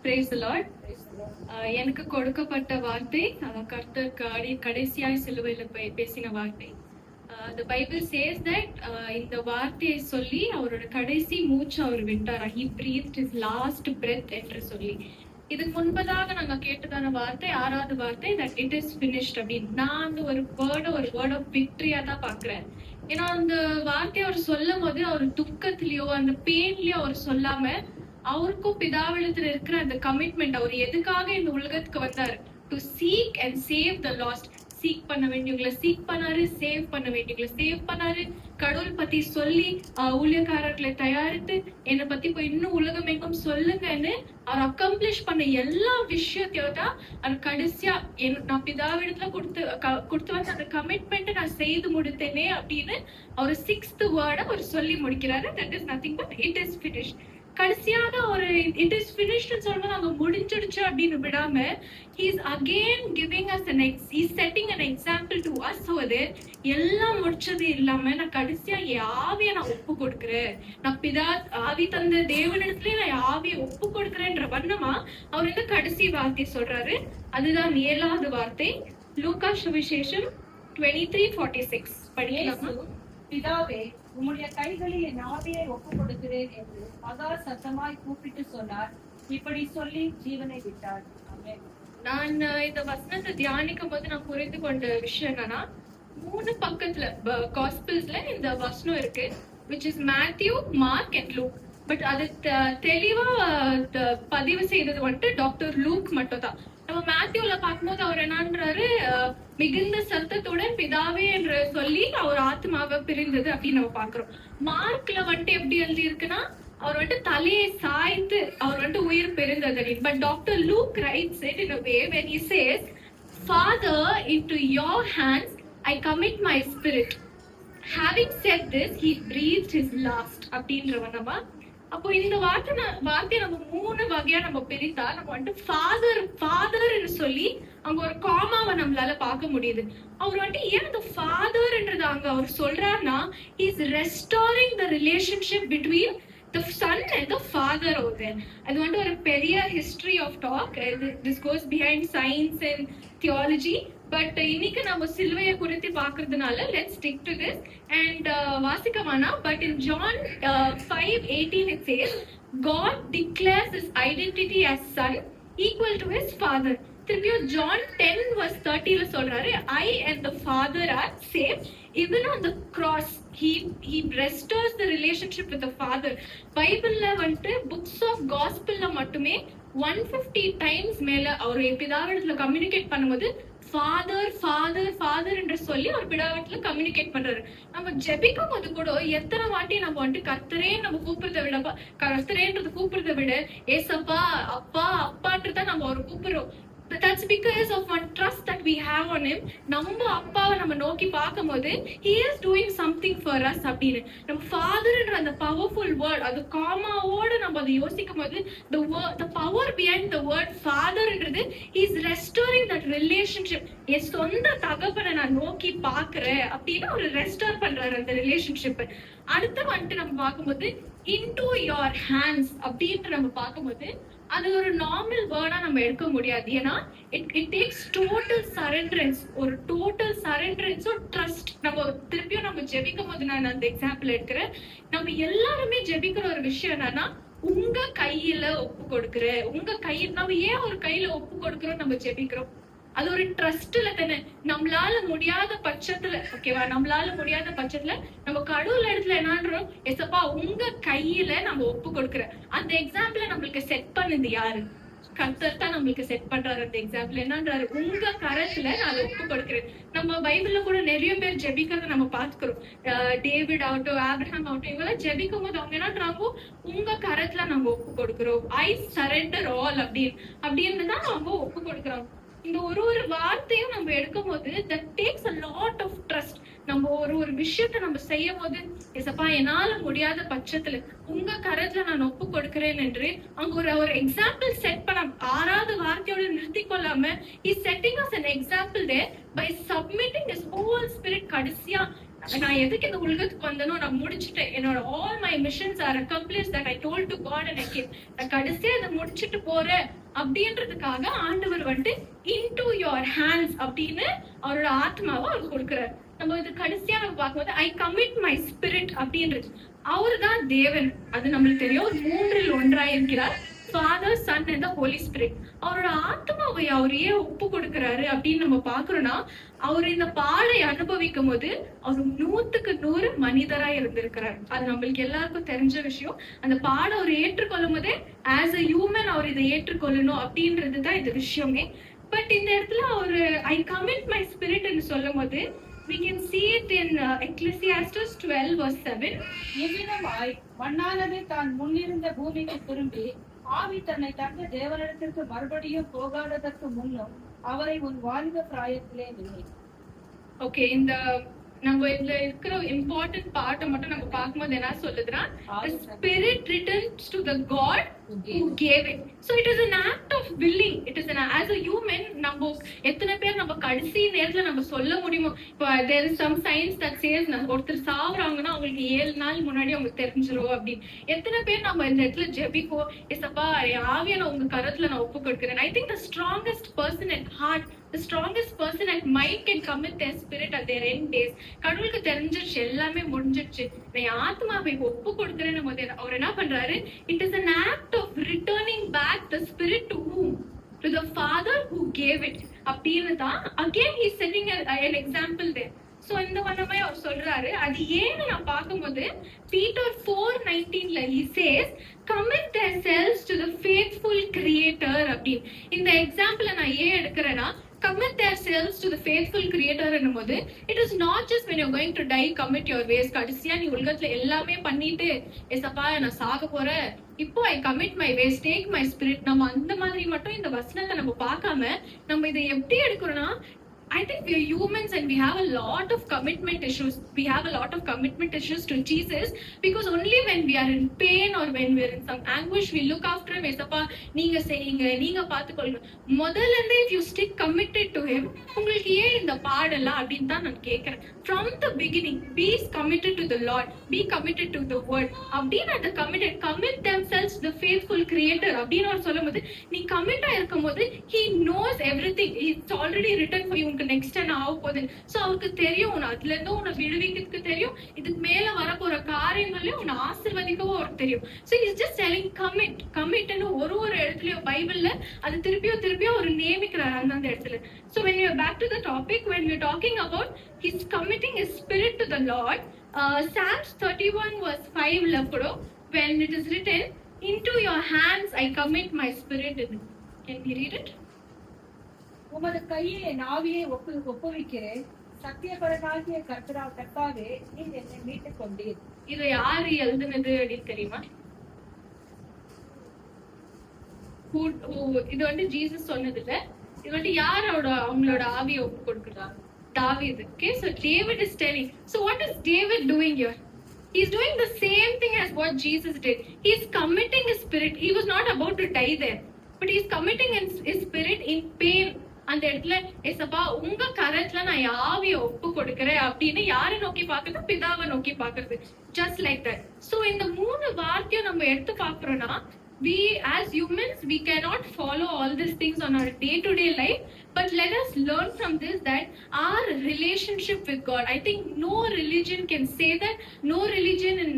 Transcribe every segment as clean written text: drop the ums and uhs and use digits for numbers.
Praise the Lord. எனக்கு கொடுக்கப்பட்ட வார்த்தை கர்த்தர் கடைசியாய் சிலுவையில பேசின வார்த்தை. The Bible says that இந்த வார்த்தையை சொல்லி அவரோட கடைசி மூச்சு அவர் விட்டார். He breathed his last breath என்று சொல்லி. இதுக்கு முன்பதாக நாங்க கேட்டதான வார்த்தை 6வது வார்த்தை that it is finished அப்படின்னு. நான் அந்த ஒரு வேர்ட் ஆஃப் விக்டரியா தான் பாக்குறேன். ஏன்னா அந்த வார்த்தையை அவர் சொல்லும் போது அவர் துக்கத்திலயோ அந்த பெயின்லயோ அவர் சொல்லாம அவருக்கும் பிதாவிடத்துல இருக்கிற அந்த கமிட்மெண்ட், அவர் எதுக்காக இந்த உலகத்துக்கு வந்தாரு, to seek and save the lost. Seek பண்ண வேண்டியவங்களை சீக் பண்ணாரு, சேவ் பண்ண வேண்டியவங்களை சேவ் பண்ணாரு. கடவுள் பத்தி சொல்லி ஊழியக்காரர்களை தயாரித்து என்னை பத்தி போய் இன்னும் உலகம் எங்கும் சொல்லுங்கன்னு அவர் அக்கம்ப்ளிஷ் பண்ண எல்லா விஷயத்தையும் தான் அவர் கடைசியா நான் பிதாவிடத்துல கொடுத்து வந்த அந்த கமிட்மெண்ட் நான் செய்து முடித்தேனே அப்படின்னு அவர் 6th வேர்டை அவர் சொல்லி முடிக்கிறாரு. That is nothing but it is finished. கடைசியாக ஒரு இட் இஸ் ஃபினிஷ்ட்னு சொல்லும்போது அங்க முடிஞ்சிடுச்சு அப்படின்னு விடாம he is again giving us he is setting an example to us. எல்லாம் முடிச்சது இல்லாம நான் கடைசியா ஆவியை நான் ஒப்பு கொடுக்கிறேன், நான் பிதா ஆவி தந்த தேவனிடத்துல நான் ஆவியை ஒப்பு கொடுக்கிறேன்ற வண்ணமா அவர் இந்த கடைசி வார்த்தை சொல்றாரு. அதுதான் 7வது வார்த்தை. லூக்கா சுவிசேஷம் 23:46 படிக்கலாமா? பிதாவே, உம்முடைய கைகளில் என் ஆவியை ஒப்பு கொடுக்கிறேன் என்று மகா சத்தமாய் கூப்பிட்டு சொன்னார். இப்படி சொல்லி ஜீவனை விட்டார். நான் இந்த வசனத்தை தியானிக்கும் போது நான் புரிந்து கொண்ட விஷயம் என்னன்னா, 3 பக்கத்துல காஸ்பிள்ஸ்ல இந்த வசனம் இருக்கு, which is Matthew, Mark and Luke. But அது தெளிவா பதிவு செய்தது வந்துட்டு டாக்டர் லூக் மட்டும் தான். நம்ம மேத்யூல பார்க்கும்போது அவர் என்னன்றாரு, மிகுந்த சத்தத்துடன் பிதாவே என்று சொல்லி அவர் ஆத்மாவை பிரிந்தது அப்படின்னு நம்ம பாக்குறோம். மார்க்ல வந்துட்டு எப்படி எழுதி இருக்குன்னா, அவர் வந்துட்டு தலையை சாய்த்து அவர் வந்துட்டு உயிர் பெறுந்தது. But doctor Luke writes it in a way when he says, Father, into your hands I commit my spirit. Having said this, he breathed his last அப்படின்றவனமா. அப்போ இந்த வார்த்தையை நம்ம 3 வகையா நம்ம பிரித்தா நம்ம வந்துட்டு ஃபாதர் சொல்லி அங்க ஒரு காமாவை நம்மளால பார்க்க முடியுது. அவர் வந்துட்டு ஏன் அந்த ஃபாதர்ன்றது அங்க அவர் சொல்றாருன்னா, he is restoring the relationship between the son and the father over there. அது வந்து ஒரு பெரிய history of talk. This goes behind science and theology. But இன்னைக்கு நம்ம சிலுவையை குறித்து பாக்குறதுனால let's stick to this and வாசிக்கவானா. But in John 5:18 it says, God declares his identity as son equal to his father. திரும்பியும் John 10:30 சொல்றாரு, I and the father are same. Even on the cross he restores the relationship with the father. பைபிள்ல வந்துட்டு books of காஸ்பிள்ல மட்டுமே 150 times மேல அவர் பிதாவிடத்துல communicate பண்ணும்போது father என்று சொல்லி அவர் பிதாவிடத்துல communicate பண்றாரு. நம்ம ஜெபிக்கும் போது கூட எத்தனை வாட்டி நம்ம வந்துட்டு கர்த்தரே நம்ம கூப்பிடுறத விட ஏசப்பா அப்பா அப்பான்றதான் நம்ம அவர் கூப்பிடுறோம். That's because of one trust that we have on him. நம்ம அப்பாவை நம்ம நோக்கி பார்க்கும்போது he is doing something for us அப்படின்னு நம்ம ஃபாதர்ன்ற அந்த பவர்ஃபுல் வேர்ட், அது காமாவோட நம்ம அதை யோசிக்கும் போது the power behind the word fatherன்றது he is restoring that relationship. என் சொந்த தகப்பனை நான் நோக்கி பாக்குறேன் அப்படின்னு ஒரு ரெஸ்டோர் பண்றாரு அந்த ரிலேஷன்ஷிப். அடுத்து வந்துட்டு நம்ம பார்க்கும்போது into your hands அப்படின்ற நம்ம பார்க்கும்போது அது ஒரு நார்மல் வேர்டா நம்ம எடுக்க முடியாது. ஏன்னா it takes total surrenderance, ஒரு total surrenderance or trust. நம்ம திருப்பியும் நம்ம ஜெபிக்கும் போது நான் அந்த எக்ஸாம்பிள் எடுக்கிறேன். நம்ம எல்லாருமே ஜெபிக்கிற ஒரு விஷயம் என்னன்னா, உங்க கையில ஒப்பு கொடுக்குற, உங்க கையில் நம்ம ஏன் ஒரு கையில ஒப்பு கொடுக்குறோம் நம்ம ஜெபிக்கிறோம். அது ஒரு ட்ரஸ்ட்ல தானே. நம்மளால முடியாத பட்சத்துல நம்ம கடவுள் இடத்துல என்னன்றோம், எசப்பா உங்க கையில நம்ம ஒப்பு கொடுக்குற. அந்த எக்ஸாம்பிள நம்மளுக்கு செட் பண்ணது யாரு? கர்த்தர் தான் நம்மளுக்கு செட் பண்றாரு. அந்த எக்ஸாம்பிள் என்னன்றாரு, உங்க கரத்துல நான் ஒப்பு கொடுக்கிறேன். நம்ம பைபிள்ல கூட நிறைய பேர் ஜெபிக்கிறத நம்ம பாத்துக்கிறோம். டேவிட் ஆகட்டும், ஆப்ரஹாம் ஆகட்டும், இவங்கெல்லாம் ஜெபிக்கும் போது அவங்க என்னன்றாங்க, உங்க கரத்துல நம்ம ஒப்பு கொடுக்கிறோம், ஐ சரண்டர் ஆல் அப்படின்னு தான் அவங்க ஒப்பு கொடுக்குறாங்க. இந்த ஒரு வார்த்தையும் நம்ம எடுக்கும் போது that takes a lot of trust. நம்ம ஒரு விஷயத்த நம்ம செய்யும் போது, எசப்பா என்னால முடியாத பட்சத்துல உங்க கரத்துல நான் ஒப்பு கொடுக்கிறேன் என்று அங்க ஒரு எக்ஸாம்பிள் செட் பண்ண 6வது வார்த்தையோட நிறுத்தி கொள்ளாம he setting us an example there by submitting his whole spirit. கடைசியா நான் எதுக்கு இந்த உலகத்துக்கு வந்தனோ நான் முடிச்சுட்டேன், என்னோட all my missions are accomplish that I told to God and I came, நான் கடைசியா அதை முடிச்சிட்டு போறேன் அப்படின்றதுக்காக ஆண்டவர் வந்துட்டு இன்டு யுவர் ஹேண்ட்ஸ் அப்படின்னு அவரோட ஆத்மாவை அவர் கொடுக்குறாரு. நம்ம இது கடைசியா நம்ம பார்க்கும்போது ஐ கமிட் மை ஸ்பிரிட் அப்படின்றது. அவரு தான் தேவன், அது நம்மளுக்கு தெரியும். ஒரு மூன்றில் ஒன்றாய் இருக்கிறார், Father, Son and the Holy Spirit. அவரோட ஆத்மாவை அவர் ஏன் ஒப்பு கொடுக்கிறாரு அப்படின்னு நம்ம பாக்குறோம்னா, அவர் இந்த பாடை அனுபவிக்கும் போது அவர் 100% மனிதரா இருந்திருக்கிறார். அது நம்மளுக்கு எல்லாருக்கும் தெரிஞ்ச விஷயம். அந்த பாடை அவர் ஏற்றுக்கொள்ளும் போதே ஆஸ் அ ஹியூமன் அவர் இதை ஏற்றுக்கொள்ளணும் அப்படின்றதுதான் இந்த விஷயமே. பட் இந்த இடத்துல அவர் ஐ கமிட் மை ஸ்பிரிட் சொல்லும் போது we can see it in Ecclesiastes 12 verse 7. இவ்விதமாய் மண்ணானது தான் முன்னிருந்த பூமிக்கு திரும்பி ஆவி தன்னை தந்த தேவனிடத்திற்கு மறுபடியும் போகாததற்கு முன்னும் அவரை உன் வாலிப பிராயத்திலே நினை. ஓகே, இந்த நம்ம இதுல இருக்கிற இம்பார்ட்டன்ட் பார்ட்டை மட்டும் நம்ம பார்க்கும்போது என்ன சொல்லுதுன்னா, the spirit returns to the God who gave it. So it is an act of willing. It is an, as a human, நம்ம எத்தனை பேர் நம்ம கடைசி நேரத்துல நம்ம சொல்ல முடியுமோ, இப்போ there is some science that says ஒருத்தர் சாவுறாங்கன்னா அவங்களுக்கு 7 நாள் முன்னாடி அவங்களுக்கு தெரிஞ்சிரும் அப்படின்னு. எத்தனை பேர் நம்ம இந்த இடத்துல ஜெபிப்போ, எசப்பா ஆவியை நான் உங்க கரத்துல நான் ஒப்பு கொடுக்கிறேன். I think the strongest person at heart, the strongest person at mind can commit their spirit at their end days. கடவுளுக்கு தெரிஞ்சிருச்சு, எல்லாமே முடிஞ்சிருச்சு, நான் ஆத்மாவை ஒப்பு கொடுக்கிறேன்னு போது அவர் என்ன பண்றாரு, it is an act of returning back the spirit to whom? To the Father who gave it. அப்படின்னு தான் again he is setting an example there. So இந்த வண்ணமே அவர் சொல்றாரு. அது ஏன்னு நான் பார்க்கும்போது Peter 4:19ல he says commit themselves to the faithful creator அப்படின்னு. இந்த எக்ஸாம்பிள நான் ஏன் எடுக்கிறேன்னா, commit themselves to the faithful creator என்னும்போது it is not just when you're going to die commit your ways. கடைசியா நீ உலகத்துல எல்லாமே பண்ணிட்டு ஏசப்பா நான் சாக போறேன், இப்போ I commit my ways, take my spirit, நம்ம அந்த மாதிரி மட்டும் இந்த வசனத்தை நம்ம பார்க்காம நம்ம இதை எப்படி எடுக்கிறோம்னா, I think we are humans and we have a lot of commitment issues. We have a lot of commitment issues to Jesus because only when we are in pain or when we are in some anguish we look after him. Esappa நீங்க செய்யுங்க, நீங்க பாத்துக்கொள்ளுங்க. முதல்ல இருந்தே if you stick committed to him, உங்களுக்கு ஏன் இந்த பாடலாம் அப்படின்னு தான் நான் கேட்கிறேன். From the beginning, be committed to the Lord, be committed to the word. அப்படின்னு அந்த commit themselves to the faithful creator அப்படின்னு அவர் சொல்லும்போது, நீ கமிட்டா இருக்கும்போது he knows everything. It's already written for you. Next என்ன ஆக போகுது. சோ அவருக்கு தெரியும், உன்னை அதுல இருந்து உன்னை விடுவிக்கிறதுக்கு தெரியும், இதுக்கு மேல வரப்போற காரியங்களையும் உன்னை ஆசீர்வதிக்கவும் அவருக்கு தெரியும். சோ இஸ் ஜஸ்ட் டெல்லிங் கமிட்னு ஒரு இடத்துலயும் பைபிள்ல அது திருப்பியும் ஒரு நியமிக்கிறார் அந்த இடத்துல. So when you are back to the topic, when we are talking about his committing his spirit to the Lord, Psalms 31 verse 5ல கூட when it is written into your hands I commit my spirit. Can we read it? உமது கையில் என் ஆவியை ஒப்புவிக்கிறேன், சத்தியபரனாகிய கர்த்தாவே நீர் என்னை மீட்டுக் கொண்டீர். இதை யாரு எழுதுனது அப்படின்னு தெரியுமா? இது வந்து ஜீசஸ் சொன்னது இல்ல, இது வந்து யாரோட அவங்களோட ஆவியை ஒப்பு கொடுக்குறா? தாவீது. Okay, so David is telling. So what is David doing here? He is doing the same thing as what Jesus did. He is committing his spirit. He was not about to die there, but he is committing his spirit in pain. அந்த இடத்துல ஏசப்பா உங்க கரத்துல நான் ஆவியை ஒப்பு கொடுக்கிறேன் அப்படின்னு யாரை நோக்கி பாக்குறது? பிதாவை நோக்கி பாக்குறது. Just like that. சோ இந்த 3 வார்த்தையும் நம்ம எடுத்து பாக்குறோம்னா, we as humans we cannot follow all these things on our day-to-day life, but let us learn from this that our relationship with God, I think no religion can say that. No religion in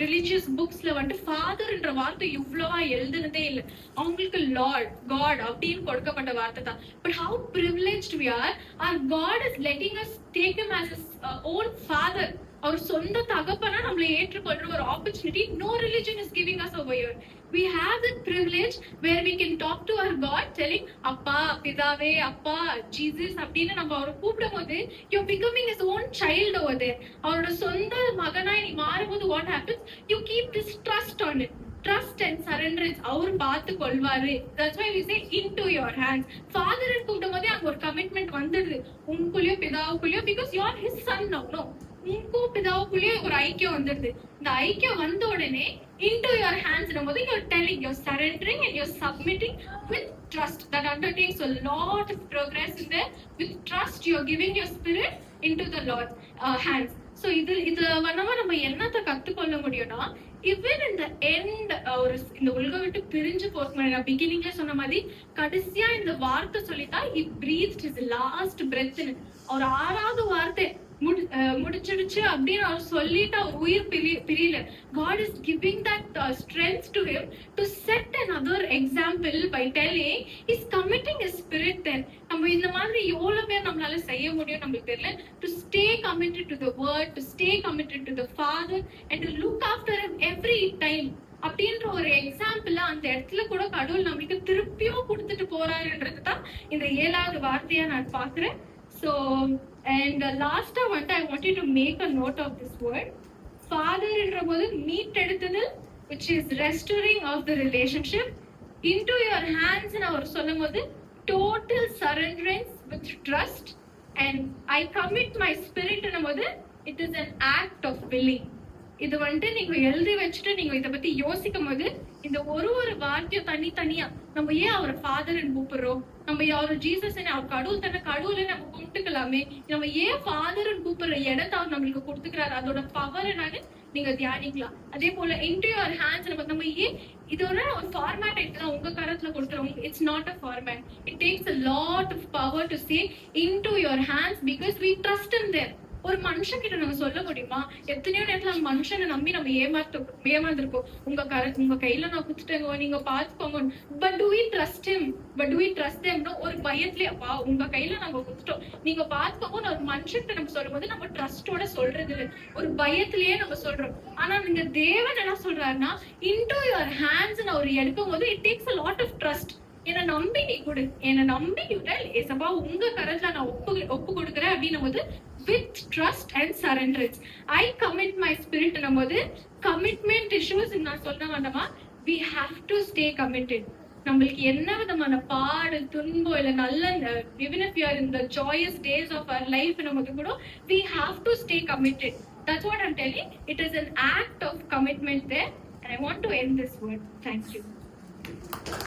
religious books la vandu father என்ற வார்த்தை இவ்வளவா எழுதுனதே இல்ல. அவங்களுக்கு lord god அப்படின்னு கொடுக்கப்பட்ட வார்த்தை தான். But how privileged we are. Our God is letting us take him as his own father. அவர் சொந்த தகப்பனா நம்மளை ஏற்றுக்கொள்ற ஒரு opportunity no religion is giving us over here. We have that privilege where we can talk to our God telling அப்பா பிதாவே அப்பா Jesus அப்படின்னு நம்ம அவரை கூப்பிடும்போது you're becoming his own child over there. அவரோட சொந்த மகனாய் நீ மாறும்போது what happens? You keep this trust on it. Trust and surrenderance. அவர் பார்த்து கொள்வாரு. That's why we say into your hands. Father ன்னு கூப்பிடும்போதே அங்க ஒரு கமிட்மெண்ட் வந்துடுது உங்களுக்குள்ளயோ பிதாவுக்குள்ளயோ, because you are his son now. No, உங்களுக்கும் பிதாவுக்குள்ளேயே ஒரு ஐக்கியம் வந்துடுது. இந்த ஐக்கியம் வந்த உடனே into your hands போது you're telling, you're surrendering and you're submitting with trust. That undertakes a lot of progress in there. With trust you're giving your spirit into the Lord's hands. So so இதுல நம்ம என்னத்த கத்துக்கொள்ள முடியும்னா, even in the end இந்த உலகம் விட்டு பிரிஞ்சு போறதுக்கு முன்னாடி நான் பிகினிங்ல சொன்ன மாதிரி கடைசியா இந்த வார்த்தை சொல்லித்தான் he breathed his last breath ன்னு. அவர் 6வது வார்த்தை முடிச்சிடுச்சு அப்படின்னு அவர் சொல்லிட்டு அவர் உயிர் பிரியல. God is giving that strength to him to set another example by telling he's committing his spirit there. நம்ம இந்த மாதிரி எவ்வளவு பேர் நம்மளால செய்ய முடியும் நம்மளுக்கு தெரியல. To stay committed to the word, to stay committed to the Father and to look after him every time. அப்படின்ற ஒரு எக்ஸாம்பிள் அந்த இடத்துல கூட கடவுள் நம்மளுக்கு திருப்பியும் கொடுத்துட்டு போறாருன்றது தான் இந்த 7வது வார்த்தையா நான் பாக்குறேன். So and last I want you to make a note of this word. Father என்றபோது மீட்டெடுத்தது, which is restoring of the relationship, into your hands ன்னு அவர் சொல்லும்போது total surrenderance with trust, and I commit my spirit ன்னும்போது it is an act of willing. இது நீங்க எழுதி வச்சுட்டு நீங்க இதை பத்தி யோசிக்கும் போது இந்த ஒரு வார்த்தையும் தனித்தனியா நம்ம ஏன் அவரை ஃபாதர்ன்னு கூப்பிடுறோம், நம்ம அவர் ஜீசஸ் அவர் கடவுள் தானே, கடவுளை நம்ம கும்பிட்டுக்கலாமே, நம்ம ஏன் ஃபாதர்ன்னு கூப்பிடுற இடத்த அவர் நம்மளுக்கு கொடுத்துக்கிறாரு, அதோட பவர் என்னன்னு நீங்க தியானிக்கலாம். அதே போல into your hands நம்ம ஏன் இதோட ஒரு ஃபார்மேட் எடுத்து உங்க கரத்துல கொடுத்துறோம். It's not a format. It takes a lot of power to say into your hands because we trust in them. ஒரு மனுஷன் கிட்ட நம்ம சொல்ல முடியுமா? எத்தனையோ நேரத்துல அந்த மனுஷனை நம்பி நம்ம ஏமாந்துருக்கோம். உங்க கையில நான் குடுத்துட்டேங்க, நீங்க பாத்துக்கோங்க. But do we trust him? But do we trust them? ஒரு பயத்திலே அப்பா உங்க கையில நம்ம குடுத்துட்டோம், நீங்க பாத்துக்கோங்க ஒரு மனுஷன்கிட்ட நம்ம சொல்லும் போது நம்ம ட்ரஸ்டோட சொல்றது இல்லை, ஒரு பயத்திலேயே நம்ம சொல்றோம். ஆனா நீங்க தேவன் என்ன சொல்றாருன்னா into your hands அவர் எடுக்கும் போது it takes a lot of trust. என்னை நம்பி நீ கொடு, என்னை நம்பி ஏசப்பா உங்க கரத்துல நான் ஒப்பு கொடுக்குறேன் அப்படின்னும் போது with trust and surrenderance. I commit my spirit போது commitment issues நான் சொல்ல வேண்டாமா, we have to stay committed. நம்மளுக்கு என்ன விதமான பாடல் துன்பம் இல்ல நல்ல even if you are in the joyous days of our life நமக்கு கூட we have to stay committed. That's what I'm telling. It is an act of commitment there, and I want to end this word. Thank you.